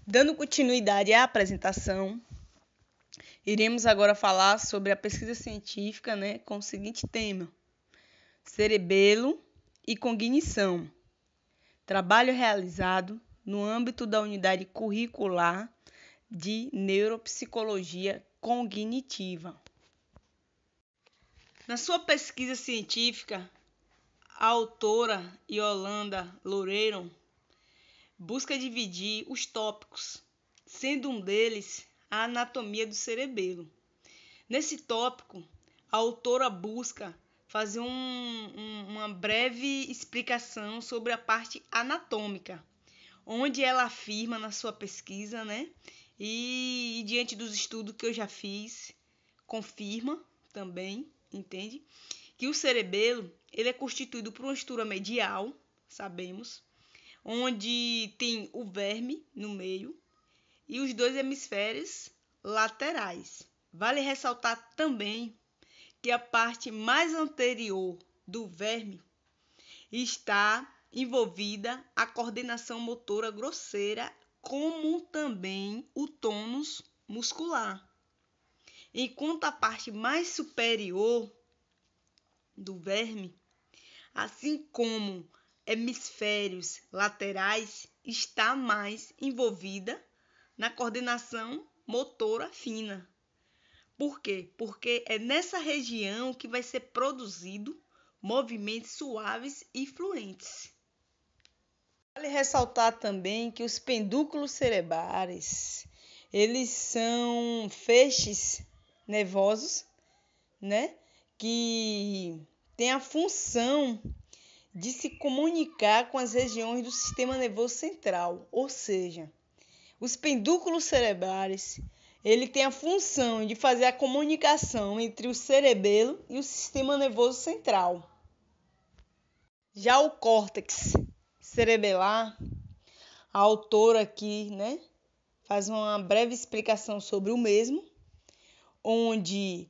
Dando continuidade à apresentação, iremos agora falar sobre a pesquisa científica, com o seguinte tema: cerebelo e cognição. Trabalho realizado no âmbito da unidade curricular de neuropsicologia cognitiva. Na sua pesquisa científica, a autora Yolanda Loureiro busca dividir os tópicos, sendo um deles a anatomia do cerebelo. Nesse tópico, a autora busca fazer uma breve explicação sobre a parte anatômica, onde ela afirma na sua pesquisa, e diante dos estudos que eu já fiz, confirma também, entende? Que o cerebelo ele é constituído por uma estrutura medial, sabemos, onde tem o verme no meio e os dois hemisférios laterais. Vale ressaltar também que a parte mais anterior do verme está envolvida a coordenação motora grosseira, como também o tônus muscular. Enquanto a parte mais superior do verme, assim como hemisférios laterais, está mais envolvida na coordenação motora fina. Por quê? Porque é nessa região que vai ser produzido movimentos suaves e fluentes. Vale ressaltar também que os pendúculos cerebrais, eles são feixes nervosos, que têm a função de se comunicar com as regiões do sistema nervoso central, ou seja, os pendúculos cerebrais, ele tem a função de fazer a comunicação entre o cerebelo e o sistema nervoso central. Já o córtex cerebelar, a autora aqui, faz uma breve explicação sobre o mesmo, onde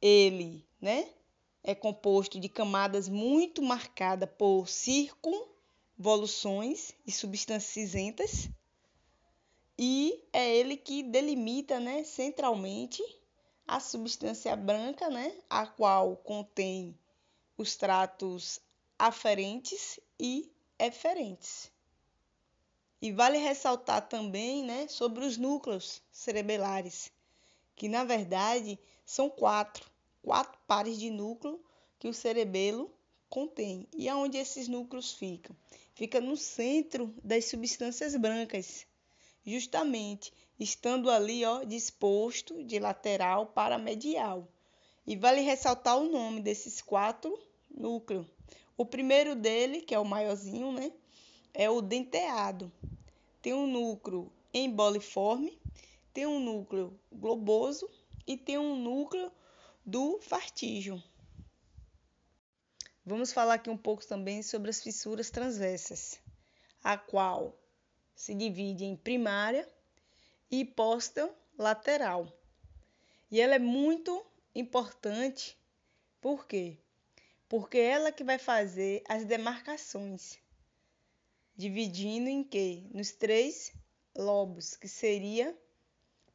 ele, é composto de camadas muito marcadas por circunvoluções e substâncias cinzentas, e é ele que delimita, centralmente a substância branca, a qual contém os tratos aferentes e eferentes. E vale ressaltar também, sobre os núcleos cerebelares, que na verdade são quatro pares de núcleo que o cerebelo contém. E aonde esses núcleos ficam? Fica no centro das substâncias brancas, justamente estando ali, disposto de lateral para medial. E vale ressaltar o nome desses 4 núcleos. O primeiro dele, que é o maiorzinho, é o denteado. Tem um núcleo emboliforme, tem um núcleo globoso e tem um núcleo do fartígio. Vamos falar aqui um pouco também sobre as fissuras transversas, a qual se divide em primária e posterolateral. E ela é muito importante, por quê? Porque ela que vai fazer as demarcações, dividindo em quê? Nos 3 lobos, que seria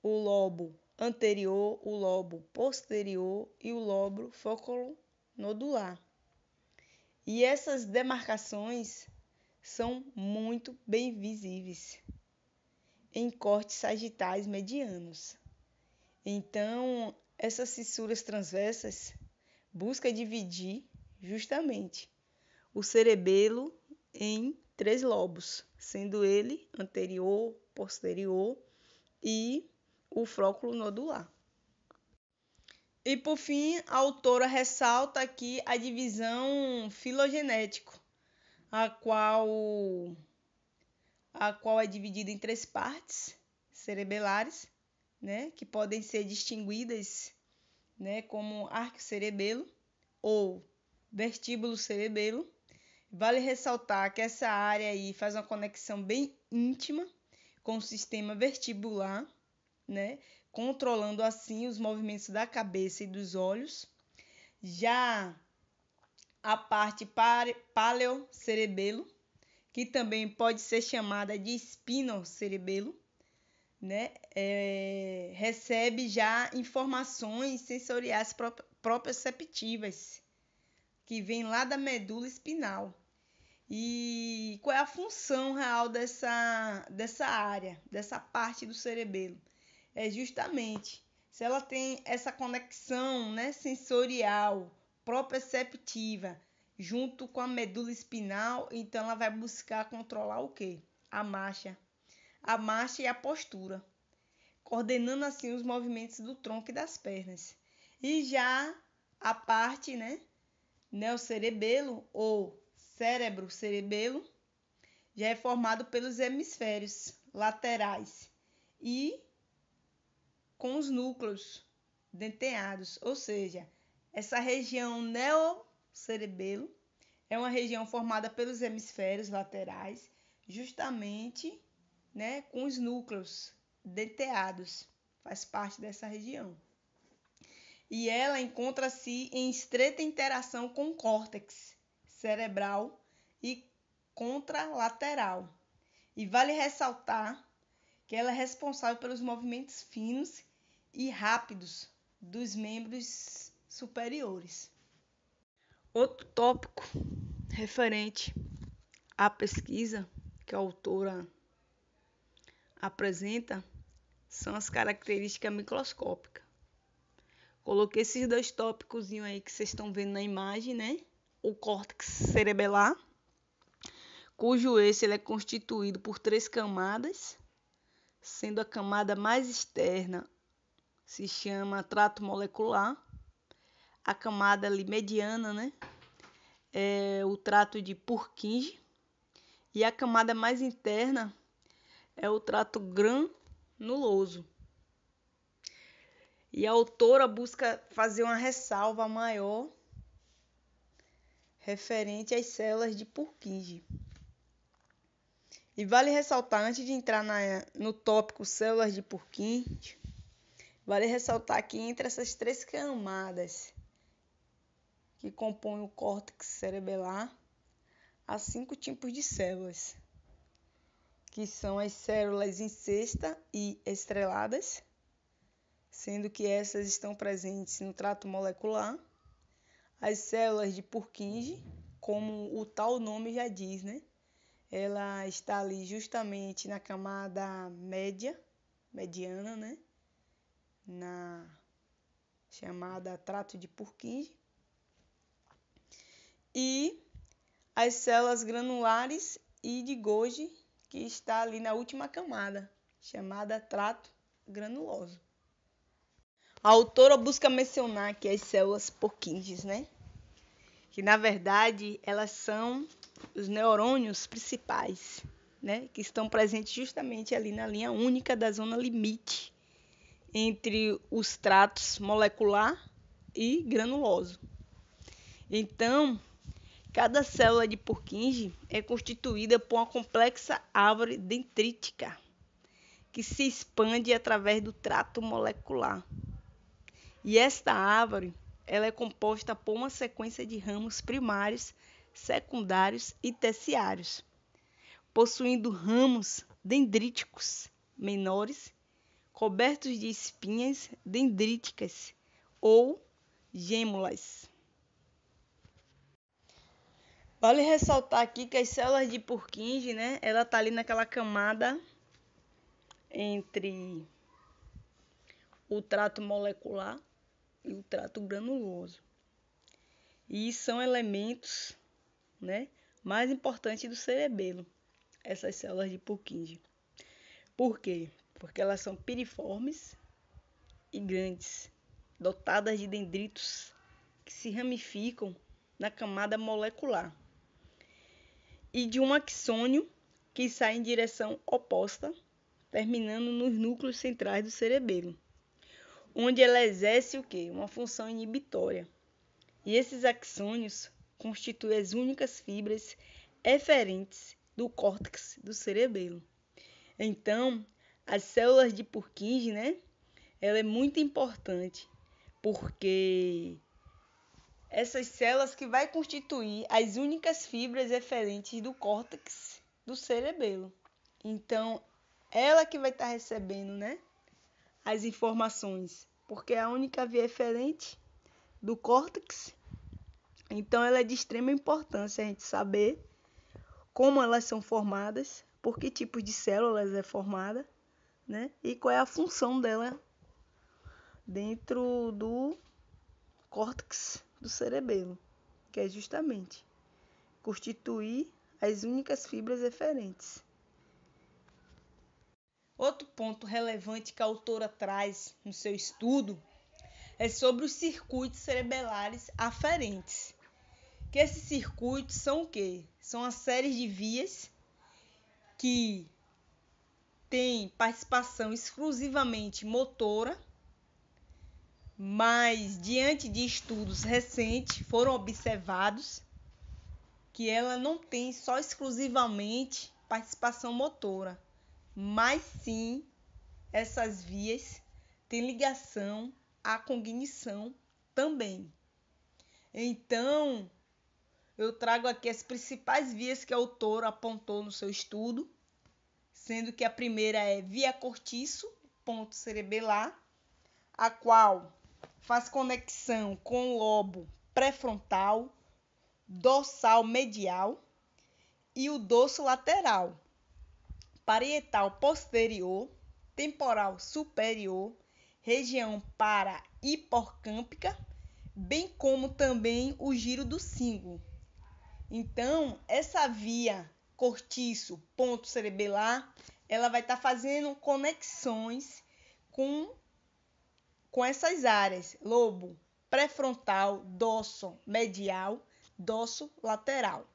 o lobo anterior, o lobo posterior e o lobo foconodular. E essas demarcações são muito bem visíveis em cortes sagitais medianos. Então, essas fissuras transversas buscam dividir justamente o cerebelo em 3 lobos, sendo ele anterior, posterior e o flóculo nodular. E por fim, a autora ressalta aqui a divisão filogenética, a qual é dividida em 3 partes cerebelares, que podem ser distinguidas, como arco-cerebelo ou vestíbulo-cerebelo. Vale ressaltar que essa área aí faz uma conexão bem íntima com o sistema vestibular, controlando assim os movimentos da cabeça e dos olhos. Já a parte paleocerebelo, que também pode ser chamada de espinocerebelo, né, recebe já informações sensoriais proprioceptivas que vêm lá da medula espinal. E qual é a função real dessa área, dessa parte do cerebelo? É justamente se ela tem essa conexão, né, sensorial, proprioceptiva, junto com a medula espinal, então ela vai buscar controlar o quê? A marcha e a postura, coordenando assim os movimentos do tronco e das pernas. E já a parte, né, neocerebelo ou cérebro-cerebelo já é formado pelos hemisférios laterais e com os núcleos denteados, ou seja, essa região neocerebelo é uma região formada pelos hemisférios laterais, justamente, né, com os núcleos denteados, faz parte dessa região. E ela encontra-se em estreita interação com o córtex cerebral e contralateral. E vale ressaltar que ela é responsável pelos movimentos finos e rápidos dos membros superiores. Outro tópico referente à pesquisa que a autora apresenta são as características microscópicas. Coloquei esses dois tópicos aí que vocês estão vendo na imagem, né? O córtex cerebelar, cujo eixo ele é constituído por 3 camadas, sendo a camada mais externa se chama trato molecular, a camada ali mediana, né, é o trato de Purkinje, e a camada mais interna é o trato granuloso. E a autora busca fazer uma ressalva maior referente às células de Purkinje. E vale ressaltar, antes de entrar no tópico células de Purkinje, vale ressaltar que entre essas 3 camadas que compõem o córtex cerebelar, há 5 tipos de células, que são as células em cesta e estreladas, sendo que essas estão presentes no trato molecular, as células de Purkinje, como o tal nome já diz, né? Ela está ali justamente na camada mediana, né? Na chamada trato de Purkinje. E as células granulares e de Golgi, que está ali na última camada, chamada trato granuloso. A autora busca mencionar que as células Purkinje, né? Que na verdade elas são os neurônios principais, né? Que estão presentes justamente ali na linha única da zona limite entre os tratos molecular e granuloso. Então, cada célula de Purkinje é constituída por uma complexa árvore dendrítica que se expande através do trato molecular. E esta árvore ela é composta por uma sequência de ramos primários, secundários e terciários, possuindo ramos dendríticos menores, cobertos de espinhas dendríticas ou gêmulas. Vale ressaltar aqui que as células de Purkinje, né, ela tá ali naquela camada entre o trato molecular e o trato granuloso. E são elementos, né, mais importantes do cerebelo, essas células de Purkinje. Por quê? Porque elas são piriformes e grandes, dotadas de dendritos que se ramificam na camada molecular e de um axônio que sai em direção oposta, terminando nos núcleos centrais do cerebelo, onde ela exerce o quê? Uma função inibitória. E esses axônios constituem as únicas fibras eferentes do córtex do cerebelo. Então, as células de Purkinje, né? Ela é muito importante, porque essas células que vai constituir as únicas fibras eferentes do córtex do cerebelo. Então, ela que vai estar recebendo, né, as informações, porque é a única via eferente do córtex. Então, ela é de extrema importância a gente saber como elas são formadas, por que tipo de células é formada, né, e qual é a função dela dentro do córtex do cerebelo, que é justamente constituir as únicas fibras eferentes. Outro ponto relevante que a autora traz no seu estudo é sobre os circuitos cerebelares aferentes. Que esses circuitos são o quê? São a série de vias que têm participação exclusivamente motora, mas diante de estudos recentes foram observados que ela não tem só exclusivamente participação motora, mas sim essas vias têm ligação à cognição também. Então, eu trago aqui as principais vias que a autora apontou no seu estudo, sendo que a primeira é via cortiço, ponto cerebelar, a qual faz conexão com o lobo pré-frontal, dorsal medial e o dorso lateral, parietal posterior, temporal superior, região para-hipocâmpica, bem como também o giro do cíngulo. Então, essa via cortiço, ponto cerebelar, ela vai estar fazendo conexões com essas áreas, lobo pré-frontal, dorso medial, dorso lateral,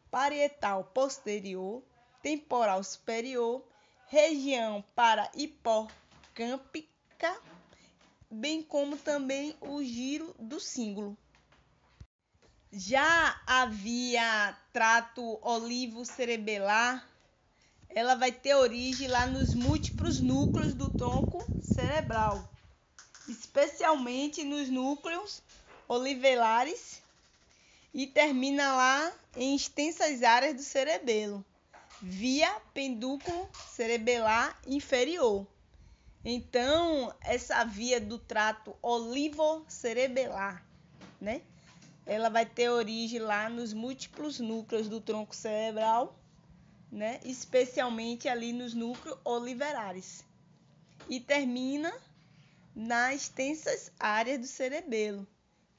parietal posterior, temporal superior, região para-hipocâmpica, bem como também o giro do cíngulo. Já a via trato olivo-cerebelar, ela vai ter origem lá nos múltiplos núcleos do tronco cerebral, especialmente nos núcleos olivelares, e termina lá em extensas áreas do cerebelo, via pedúnculo cerebelar inferior. Então, essa via do trato olivo-cerebelar, né? Ela vai ter origem lá nos múltiplos núcleos do tronco cerebral, né? Especialmente ali nos núcleos oliverares. E termina nas extensas áreas do cerebelo,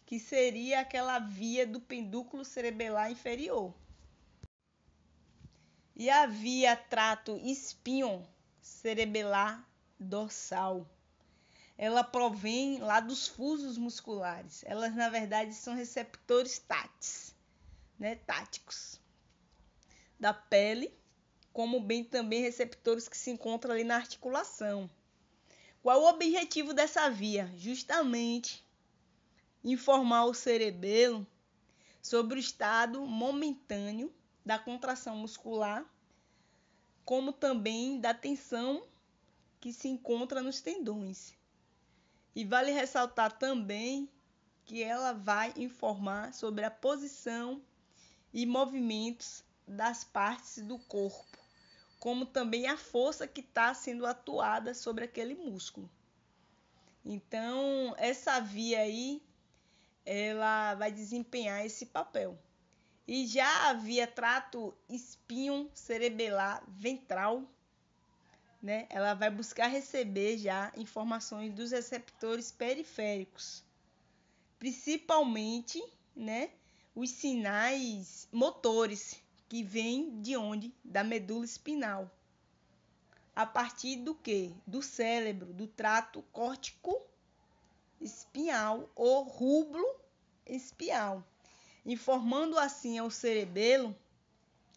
que seria aquela via do pedúnculo cerebelar inferior. E a via trato espinho cerebelar dorsal, ela provém lá dos fusos musculares. Elas, na verdade, são receptores táticos da pele, como bem também receptores que se encontram ali na articulação. Qual o objetivo dessa via? Justamente informar o cerebelo sobre o estado momentâneo da contração muscular, como também da tensão que se encontra nos tendões. E vale ressaltar também que ela vai informar sobre a posição e movimentos das partes do corpo, como também a força que está sendo atuada sobre aquele músculo. Então, essa via aí, ela vai desempenhar esse papel. E já a via trato espinho cerebelar ventral, né, ela vai buscar receber já informações dos receptores periféricos, principalmente, né, os sinais motores que vêm de onde? Da medula espinal. A partir do quê? Do cérebro, do trato córtico espinhal ou rublo espinhal, informando assim ao cerebelo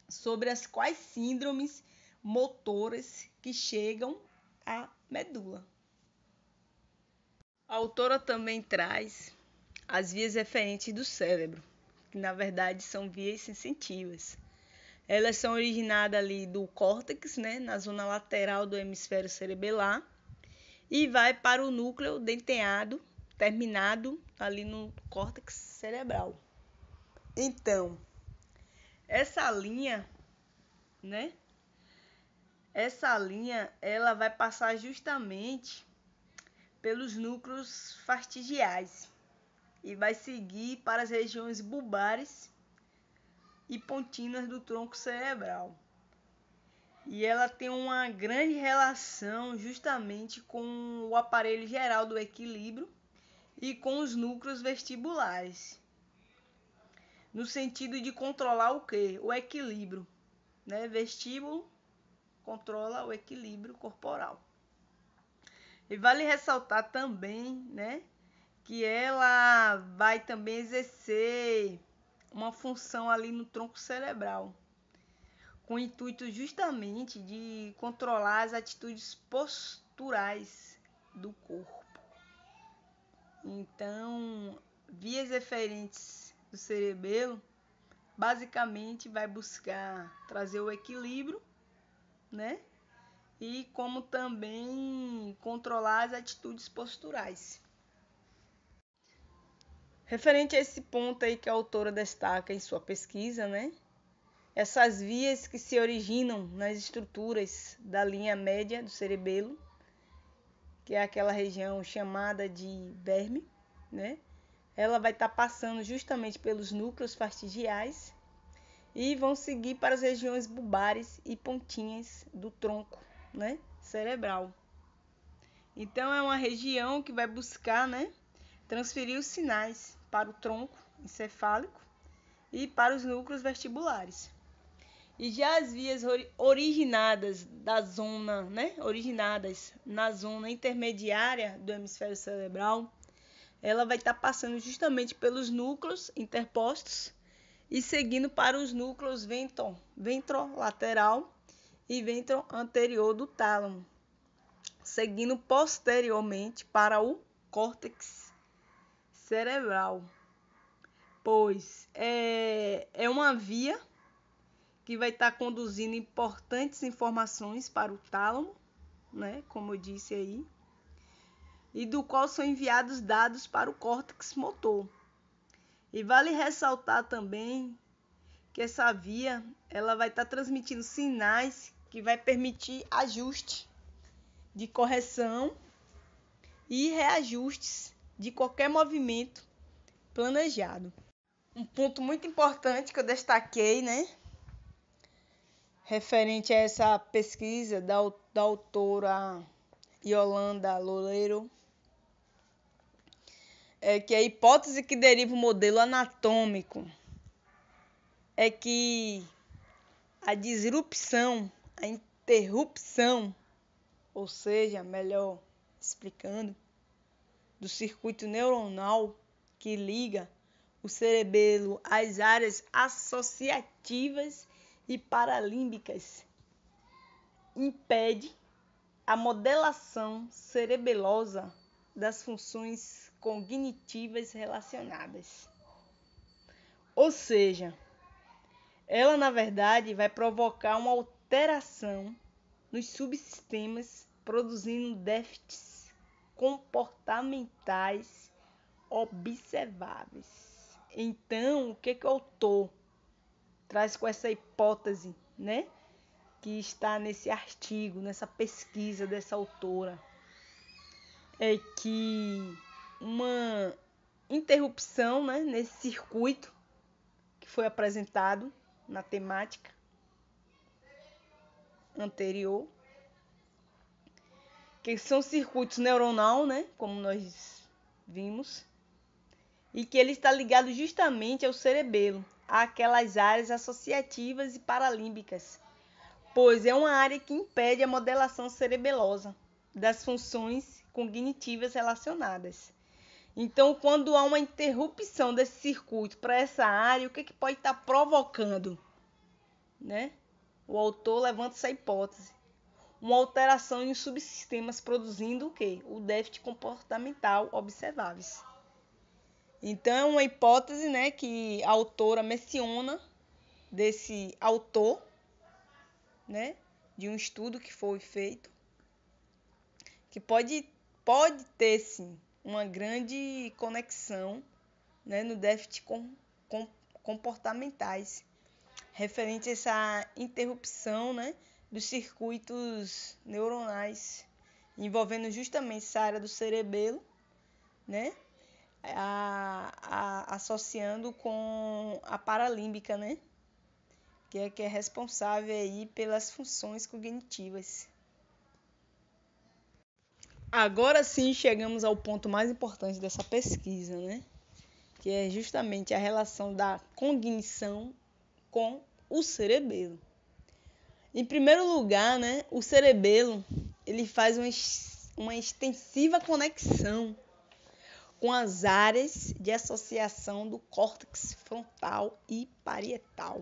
sobre as quais síndromes motoras que chegam à medula. A autora também traz as vias eferentes do cérebro, que na verdade são vias sensitivas. Elas são originadas ali do córtex, né, na zona lateral do hemisfério cerebelar, e vai para o núcleo denteado, terminado ali no córtex cerebral. Então, essa linha, né, essa linha ela vai passar justamente pelos núcleos fastigiais e vai seguir para as regiões bulbares e pontinas do tronco cerebral. E ela tem uma grande relação justamente com o aparelho geral do equilíbrio e com os núcleos vestibulares, no sentido de controlar o quê? O equilíbrio, né? Vestíbulo controla o equilíbrio corporal. E vale ressaltar também, né, que ela vai também exercer uma função ali no tronco cerebral, com o intuito justamente de controlar as atitudes posturais do corpo. Então, vias eferentes do cerebelo basicamente vai buscar trazer o equilíbrio, né? E como também controlar as atitudes posturais. Referente a esse ponto aí que a autora destaca em sua pesquisa, né? Essas vias que se originam nas estruturas da linha média do cerebelo, que é aquela região chamada de verme, né? Ela vai estar passando justamente pelos núcleos fastigiais e vão seguir para as regiões bulbares e pontinhas do tronco, né, cerebral. Então é uma região que vai buscar, né, transferir os sinais para o tronco encefálico e para os núcleos vestibulares. E já as vias originadas na zona intermediária do hemisfério cerebral, ela vai estar passando justamente pelos núcleos interpostos e seguindo para os núcleos ventrolateral e ventroanterior do tálamo, seguindo posteriormente para o córtex cerebral, pois é uma via que vai estar conduzindo importantes informações para o tálamo, né, como eu disse aí, e do qual são enviados dados para o córtex motor. E vale ressaltar também que essa via ela vai estar transmitindo sinais que vai permitir ajuste de correção e reajustes de qualquer movimento planejado. Um ponto muito importante que eu destaquei, né, referente a essa pesquisa da autora Yolanda Loureiro, é que a hipótese que deriva o modelo anatômico é que a disrupção, a interrupção, ou seja, melhor explicando, do circuito neuronal que liga o cerebelo às áreas associativas e paralímbicas impede a modelação cerebelosa das funções cognitivas relacionadas. Ou seja, ela na verdade vai provocar uma alteração nos subsistemas, produzindo déficits comportamentais observáveis. Então, o que o autor traz com essa hipótese, né, que está nesse artigo, nessa pesquisa dessa autora, é que uma interrupção, né, nesse circuito que foi apresentado na temática anterior, que são circuitos neuronal, né, como nós vimos, e que ele está ligado justamente ao cerebelo, àquelas áreas associativas e paralímbicas, pois é uma área que impede a modelação cerebelosa das funções cognitivas relacionadas. Então, quando há uma interrupção desse circuito para essa área, o que pode estar provocando, né? O autor levanta essa hipótese. Uma alteração em subsistemas produzindo o quê? O déficit comportamental observáveis. Então, é uma hipótese, né, que a autora menciona desse autor, né, de um estudo que foi feito, que pode ter, sim, uma grande conexão, né, no déficit comportamentais, referente a essa interrupção, né, dos circuitos neuronais, envolvendo justamente essa área do cerebelo, né? Associando com a paralímbica, né? Que é responsável aí pelas funções cognitivas. Agora sim chegamos ao ponto mais importante dessa pesquisa, né? Que é justamente a relação da cognição com o cerebelo. Em primeiro lugar, né, o cerebelo ele faz uma extensiva conexão com as áreas de associação do córtex frontal e parietal.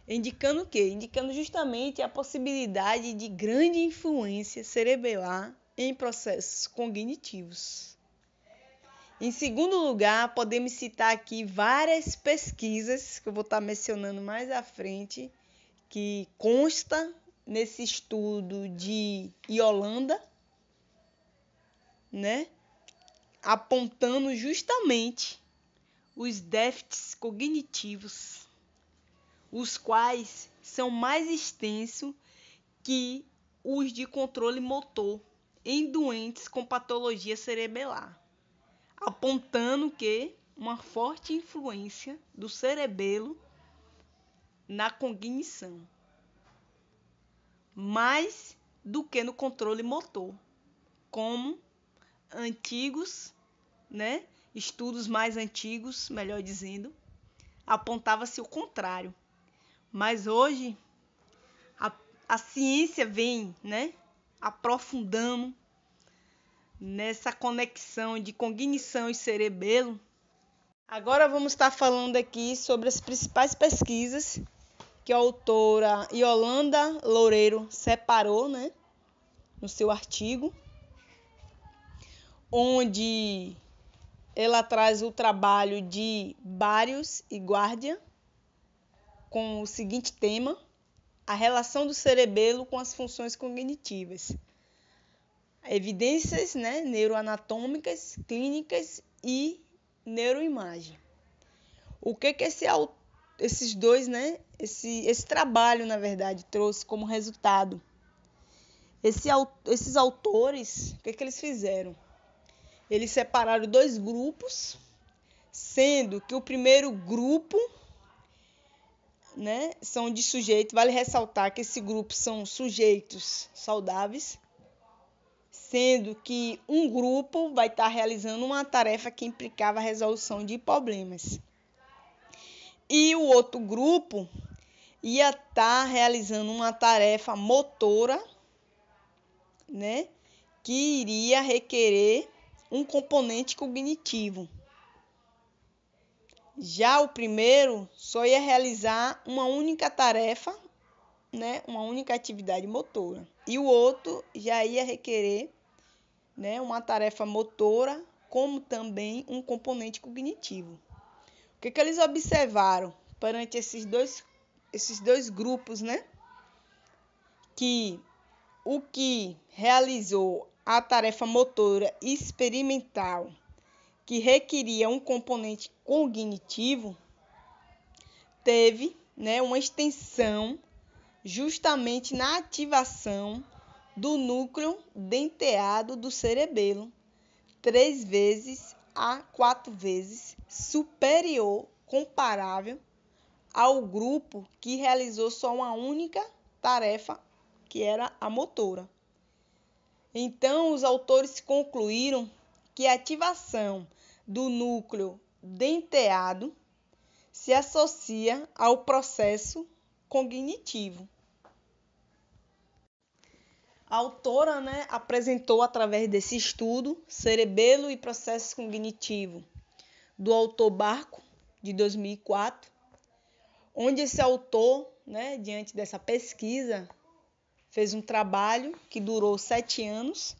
Indicando o quê? Indicando justamente a possibilidade de grande influência cerebelar em processos cognitivos. Em segundo lugar, podemos citar aqui várias pesquisas que eu vou estar mencionando mais à frente, que consta nesse estudo de Yolanda, né, apontando justamente os déficits cognitivos, os quais são mais extensos que os de controle motor em doentes com patologia cerebelar, apontando que uma forte influência do cerebelo na cognição, mais do que no controle motor, como antigos, né, estudos mais antigos, melhor dizendo, apontava-se o contrário. Mas hoje a ciência vem, né, aprofundando nessa conexão de cognição e cerebelo. Agora vamos estar falando aqui sobre as principais pesquisas que a autora Yolanda Loureiro separou, né, no seu artigo, onde ela traz o trabalho de Barrios e Guardia com o seguinte tema: a relação do cerebelo com as funções cognitivas. Evidências, né, neuroanatômicas, clínicas e neuroimagem. O que esses dois, né, esse trabalho, na verdade, trouxe como resultado? Esses autores, o que eles fizeram? Eles separaram dois grupos, sendo que o primeiro grupo, né, são de sujeitos, vale ressaltar que esse grupo são sujeitos saudáveis, sendo que um grupo vai estar realizando uma tarefa que implicava a resolução de problemas. E o outro grupo ia estar realizando uma tarefa motora, né, que iria requerer um componente cognitivo. Já o primeiro só ia realizar uma única tarefa, né, uma única atividade motora. E o outro já ia requerer, né, uma tarefa motora, como também um componente cognitivo. O que eles observaram perante esses dois grupos, né? Que o que realizou a tarefa motora experimental, que requeria um componente cognitivo, teve, né, uma extensão justamente na ativação do núcleo denteado do cerebelo, 3 vezes a 4 vezes superior, comparável ao grupo que realizou só uma única tarefa, que era a motora. Então, os autores concluíram que a ativação do núcleo denteado se associa ao processo cognitivo. A autora, né, apresentou através desse estudo Cerebelo e Processo Cognitivo, do autor Barco, de 2004, onde esse autor, né, diante dessa pesquisa, fez um trabalho que durou 7 anos,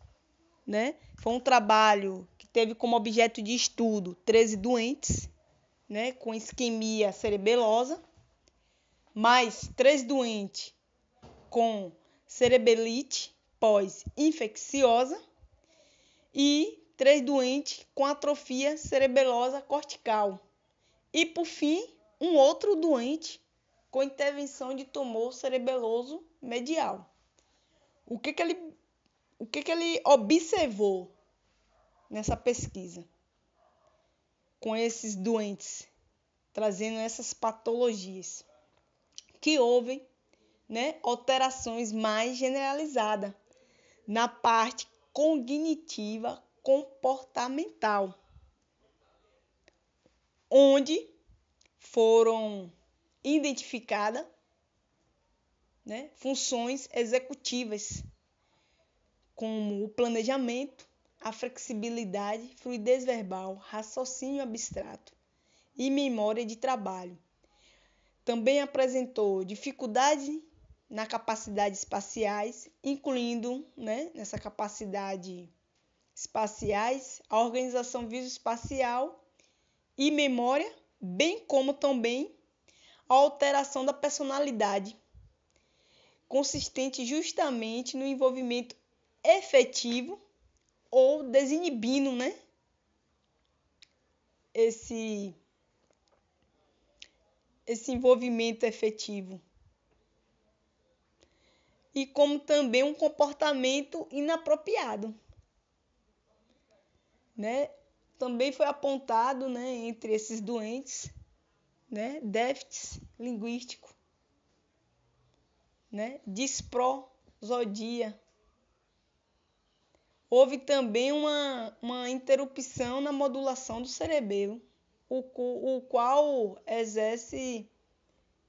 né? Foi um trabalho que teve como objeto de estudo 13 doentes, né, com isquemia cerebelosa, mais 3 doentes com cerebelite pós-infecciosa e 3 doentes com atrofia cerebelosa cortical. E, por fim, um outro doente com intervenção de tumor cerebeloso medial. O que ele observou nessa pesquisa com esses doentes, trazendo essas patologias? Que houve, né, alterações mais generalizadas na parte cognitiva comportamental, onde foram identificadas, né, funções executivas, como o planejamento, a flexibilidade, fluidez verbal, raciocínio abstrato e memória de trabalho. Também apresentou dificuldade na capacidade espaciais, incluindo, né, nessa capacidade espaciais, a organização visoespacial e memória, bem como também a alteração da personalidade, consistente justamente no envolvimento efetivo ou desinibindo, né, esse envolvimento efetivo. E como também um comportamento inapropriado, né? Também foi apontado, né, entre esses doentes, né, déficit linguístico, né, disprosodia. Houve também uma interrupção na modulação do cerebelo, o qual exerce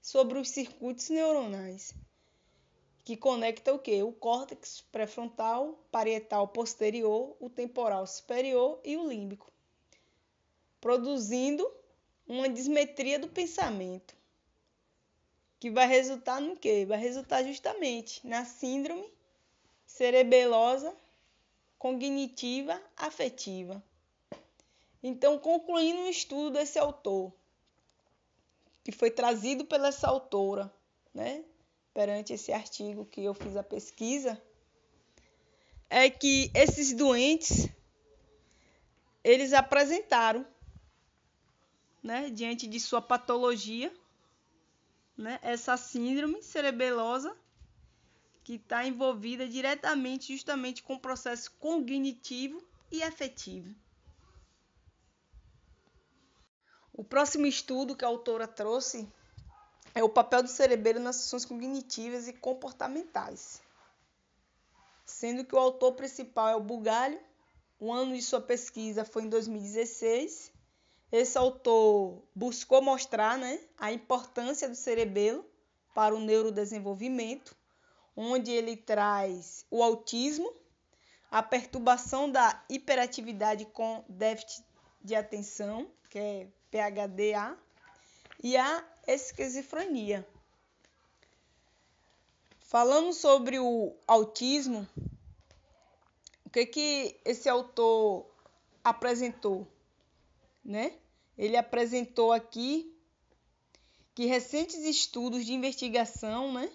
sobre os circuitos neuronais, que conecta o quê? O córtex pré-frontal, parietal posterior, o temporal superior e o límbico, produzindo uma dismetria do pensamento, que vai resultar no quê? Vai resultar justamente na síndrome cerebelosa cognitiva afetiva. Então, concluindo o estudo desse autor, que foi trazido pela essa autora, né, perante esse artigo que eu fiz a pesquisa, é que esses doentes, eles apresentaram, né, diante de sua patologia, né, essa síndrome cerebelosa que está envolvida diretamente justamente com o processo cognitivo e afetivo. O próximo estudo que a autora trouxe é o papel do cerebelo nas funções cognitivas e comportamentais, sendo que o autor principal é o Bugalho. O ano de sua pesquisa foi em 2016. Esse autor buscou mostrar, né, a importância do cerebelo para o neurodesenvolvimento, onde ele traz o autismo, a perturbação da hiperatividade com déficit de atenção, que é PHDA, e a esquizofrenia. Falando sobre o autismo, o que esse autor apresentou, né? Ele apresentou aqui que recentes estudos de investigação, né,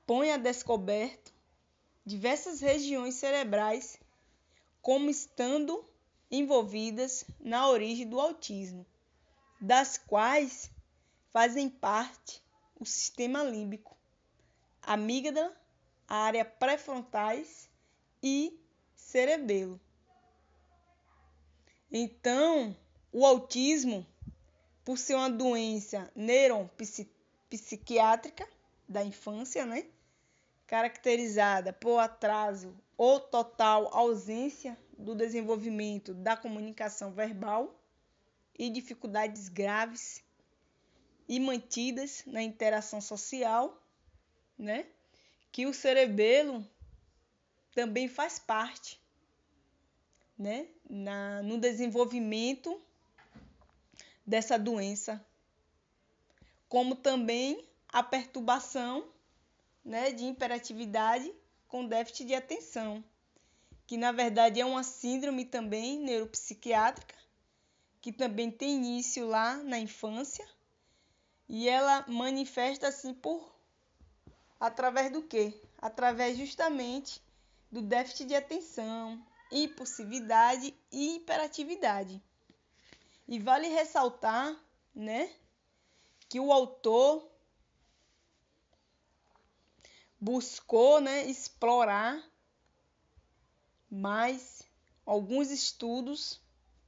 põem a descoberto diversas regiões cerebrais como estando envolvidas na origem do autismo, das quais fazem parte o sistema límbico, amígdala, a área pré-frontais e cerebelo. Então, o autismo, por ser uma doença neuropsiquiátrica da infância, né, caracterizada por atraso ou total ausência do desenvolvimento da comunicação verbal e dificuldades graves e mantidas na interação social, né, que o cerebelo também faz parte, né, no desenvolvimento dessa doença, como também a perturbação, né, de hiperatividade com déficit de atenção, que na verdade é uma síndrome também neuropsiquiátrica, que também tem início lá na infância, e ela manifesta assim através do quê? Através justamente do déficit de atenção, impulsividade e hiperatividade. E vale ressaltar, né, que o autor buscou, né, explorar mais alguns estudos,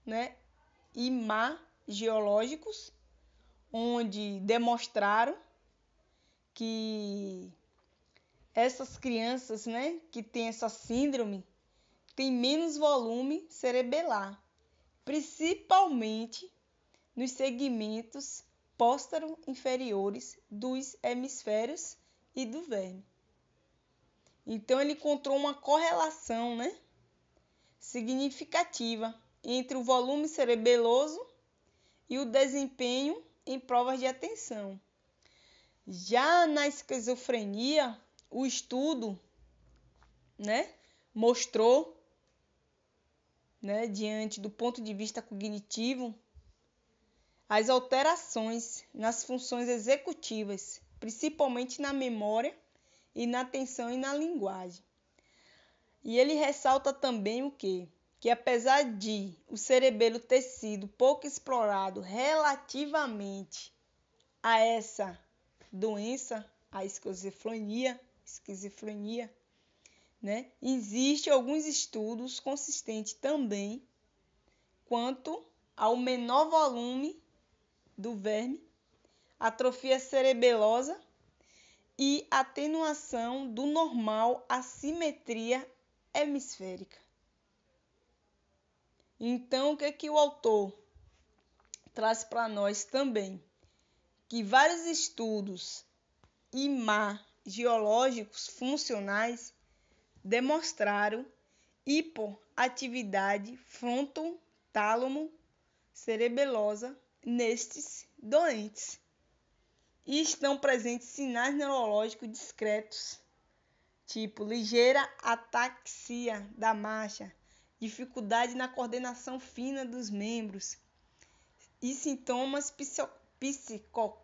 né, imagiológicos, onde demonstraram que essas crianças, né, que têm essa síndrome, têm menos volume cerebelar, principalmente nos segmentos póstero-inferiores dos hemisférios e do verme. Então, ele encontrou uma correlação, né, significativa entre o volume cerebeloso e o desempenho em provas de atenção. Já na esquizofrenia, o estudo, né, mostrou, né, diante do ponto de vista cognitivo, as alterações nas funções executivas, principalmente na memória e na atenção e na linguagem. E ele ressalta também o quê? Que apesar de o cerebelo ter sido pouco explorado relativamente a essa doença, a esquizofrenia, né? Existem alguns estudos consistentes também quanto ao menor volume do verme, atrofia cerebelosa e atenuação do normal assimetria hemisférica. Então, o que o autor traz para nós também? Que vários estudos imagiológicos funcionais demonstraram hipoatividade fronto-tálamo cerebelosa nestes doentes. E estão presentes sinais neurológicos discretos, tipo ligeira ataxia da marcha, dificuldade na coordenação fina dos membros e sintomas psicóticos,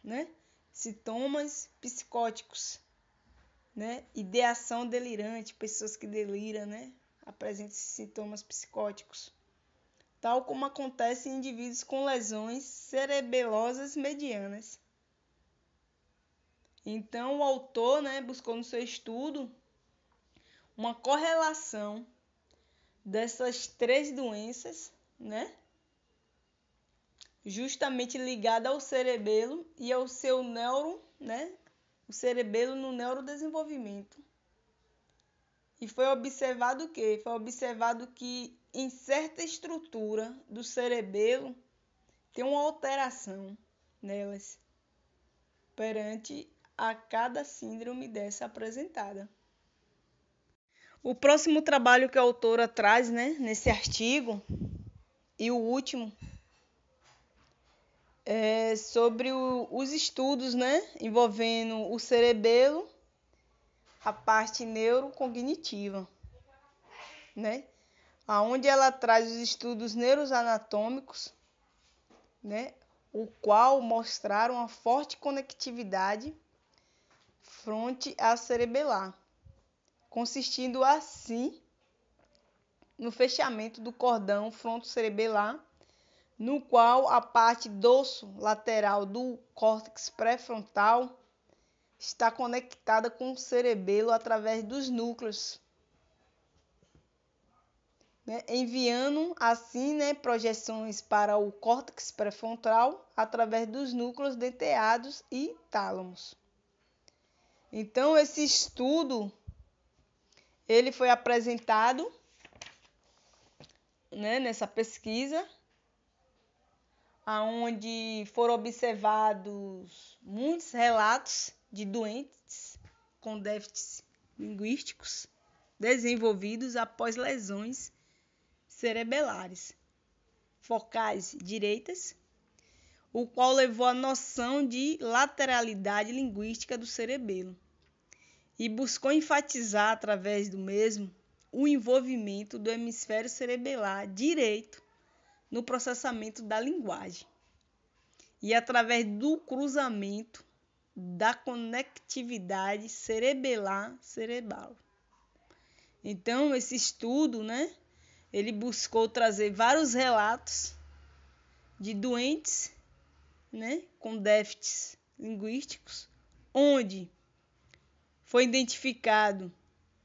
né? Sintomas psicóticos, né? Ideação delirante, pessoas que deliram, né? Apresentam sintomas psicóticos, tal como acontece em indivíduos com lesões cerebelosas medianas. Então, o autor, né, buscou no seu estudo uma correlação dessas três doenças, né, justamente ligada ao cerebelo e ao seu neuro, né, o cerebelo no neurodesenvolvimento. E foi observado o quê? Foi observado que em certa estrutura do cerebelo tem uma alteração nelas perante a cada síndrome dessa apresentada. O próximo trabalho que a autora traz, né, nesse artigo, e o último, é sobre os estudos, né, envolvendo o cerebelo, a parte neurocognitiva, né, aonde ela traz os estudos neuroanatômicos, né, o qual mostraram uma forte conectividade fronte à cerebelar, consistindo assim no fechamento do cordão frontocerebelar, no qual a parte dorso lateral do córtex pré-frontal está conectada com o cerebelo através dos núcleos, né, enviando assim, né, projeções para o córtex pré-frontal através dos núcleos denteados e tálamos. Então, esse estudo ele foi apresentado, né, nessa pesquisa, onde foram observados muitos relatos de doentes com déficits linguísticos desenvolvidos após lesões cerebelares focais direitas, o qual levou à noção de lateralidade linguística do cerebelo e buscou enfatizar através do mesmo o envolvimento do hemisfério cerebelar direito no processamento da linguagem e através do cruzamento da conectividade cerebelar-cerebral. Então, esse estudo, né, ele buscou trazer vários relatos de doentes, né, com déficits linguísticos, onde foi identificado,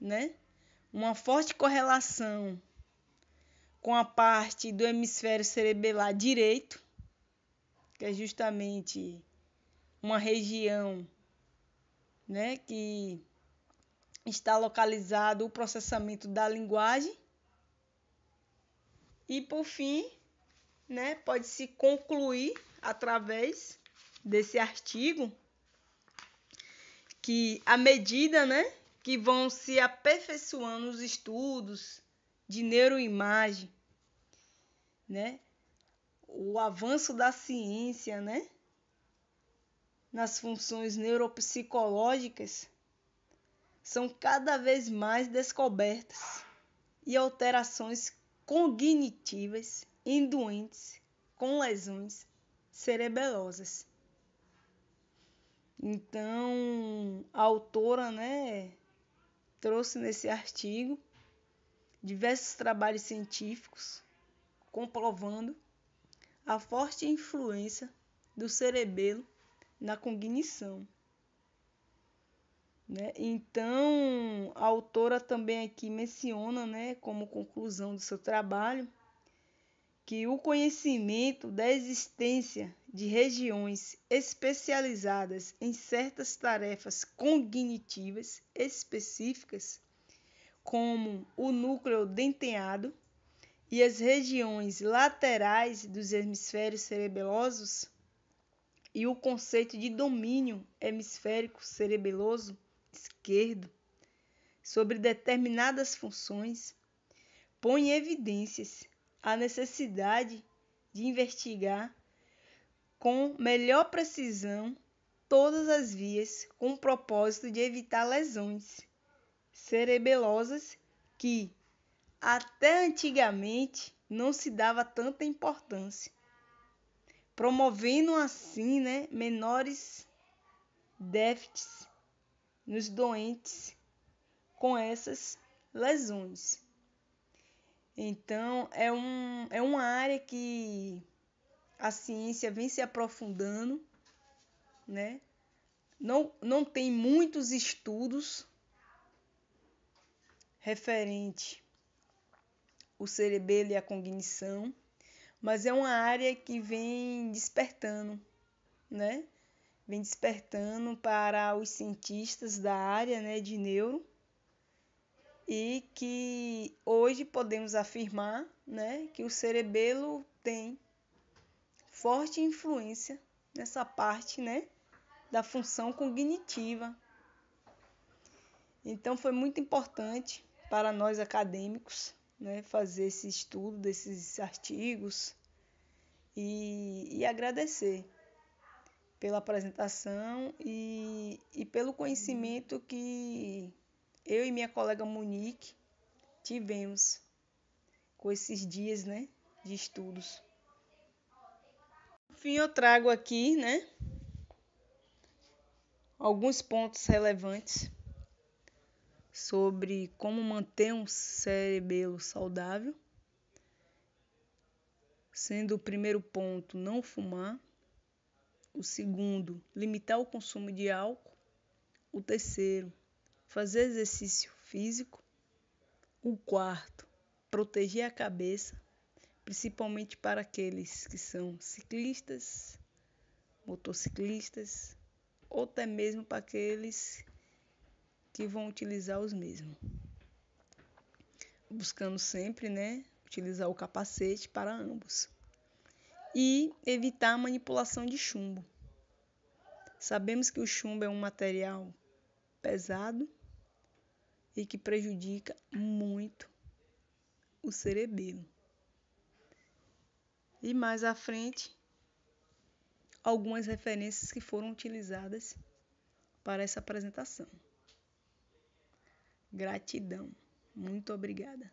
né, uma forte correlação com a parte do hemisfério cerebelar direito, que é justamente uma região, né, que está localizado o processamento da linguagem. E, por fim, né, pode-se concluir através desse artigo que, à medida, né, que vão se aperfeiçoando os estudos de neuroimagem, né, o avanço da ciência, né, nas funções neuropsicológicas, são cada vez mais descobertas e alterações cognitivas em doentes com lesões cerebelosas. Então, a autora, né, trouxe nesse artigo diversos trabalhos científicos comprovando a forte influência do cerebelo na cognição, né? Então, a autora também aqui menciona, né, como conclusão do seu trabalho, que o conhecimento da existência de regiões especializadas em certas tarefas cognitivas específicas, como o núcleo denteado e as regiões laterais dos hemisférios cerebelosos, e o conceito de domínio hemisférico cerebeloso esquerdo sobre determinadas funções, põe em evidências a necessidade de investigar com melhor precisão todas as vias com o propósito de evitar lesões cerebelosas que até antigamente não se dava tanta importância, promovendo assim, né, menores déficits nos doentes com essas lesões. Então, é uma área que a ciência vem se aprofundando, né? Não tem muitos estudos referente ao cerebelo e à cognição, mas é uma área que vem despertando, né? Vem despertando para os cientistas da área, né, de neuro, e que hoje podemos afirmar, né, que o cerebelo tem forte influência nessa parte, né, da função cognitiva. Então foi muito importante para nós acadêmicos, né, fazer esse estudo desses artigos e agradecer pela apresentação e pelo conhecimento que eu e minha colega Monique tivemos com esses dias, né, de estudos. Por fim, eu trago aqui, né, alguns pontos relevantes sobre como manter um cerebelo saudável, sendo o primeiro ponto não fumar, o segundo, limitar o consumo de álcool, o terceiro, fazer exercício físico, o quarto, proteger a cabeça, principalmente para aqueles que são ciclistas, motociclistas, ou até mesmo para aqueles que vão utilizar os mesmos. Buscando sempre, né, utilizar o capacete para ambos. E evitar a manipulação de chumbo. Sabemos que o chumbo é um material pesado e que prejudica muito o cerebelo. E mais à frente, algumas referências que foram utilizadas para essa apresentação. Gratidão. Muito obrigada.